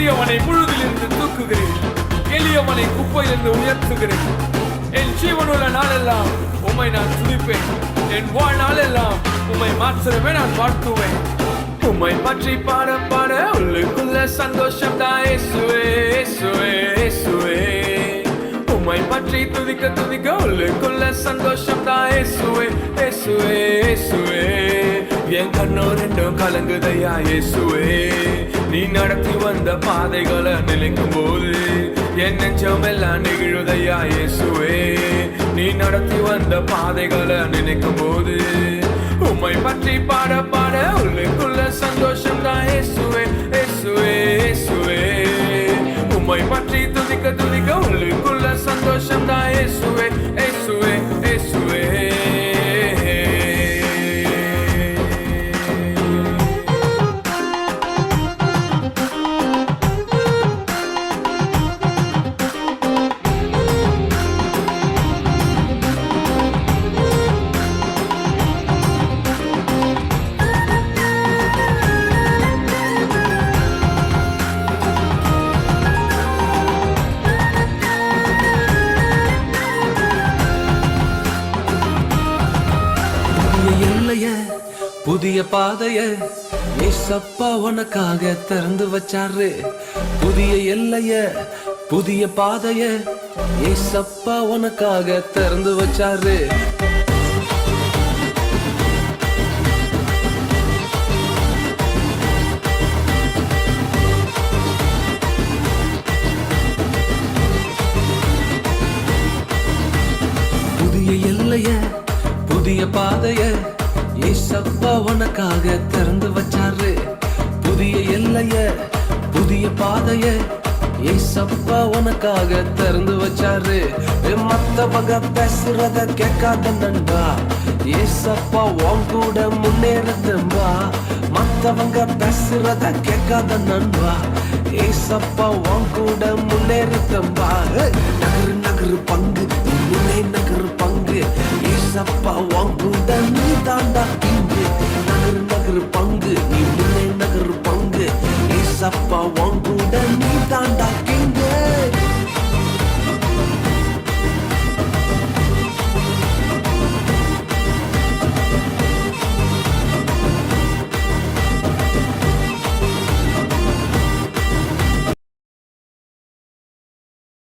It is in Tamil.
சிறியவனை முழுதிலிருந்து தூக்குகிறேன், எளியவனை குப்பையிலிருந்து உயர்த்துகிறேன். என் ஜீவனுள்ள நாளெல்லாம் உம்மை நான் துதிப்பேன். என் வாழ்நாளெல்லாம் உம்மை மாத்திரமே நான் வாழ்த்துவேன். உம்மை பற்றி பாட பாட உள்ளுக்குள்ள சந்தோஷம் தான் இயேசுவே, இயேசுவே, இயேசுவே. உம்மை பற்றி துதிக்க துதிக்க உள்ளுக்குள்ள சந்தோஷம் தான் இயேசுவே, இயேசுவே, இயேசுவே. என் கண்ணோ ரெண்டும் கலங்குதையா இயேசுவே. நீ நடத்தி வந்த பாதைகளை நினைக்கும் போது என் நெஞ்சம் எல்லாம் நெகிழுதையா இயேசுவே. நீ நடத்தி வந்த பாதைகளை நினைக்கும் போது உம்மை பற்றி பாட பாட உள்ளுக்குள்ள சந்தோஷம் தான் இயேசுவே, இயேசுவே, இயேசுவே. உம்மை பற்றி துதிக்க துதிக்க உள்ளுக்குள்ள சந்தோஷம் தான் இயேசுவே, இயேசுவே, இயேசுவே. புதிய பாதைய ஏசப்பா உனக்காக திறந்து வச்சாரு. புதிய எல்லைய புதிய பாதைய ஏசப்பா உனக்காக திறந்து வச்சாரு. புதிய எல்லைய புதிய பாதைய ஏசப்பா உனக்காக திறந்து வச்சாரு. புதிய எல்லைய புதிய பாதைய ஏசப்பா உனக்காக திறந்து வச்சாரு. மத்தவங்க பேசுறத கேட்காத நண்பா, ஏசப்பா உன் கூட முன்னேறதும்பா. மத்தவங்க பேசுறத கேட்காத நண்பா, ஏசப்பா உன் கூட முன்னேறதும்பா. நகரு நகரு பங்கு முன்னே நகரு பங்கு, ஏசப்பா உன் கூட நீ தாண்டா இங்கு. நகரு நகரு பங்கு நீ முன்னே நகரு பங்கு, ஏசப்பா உன்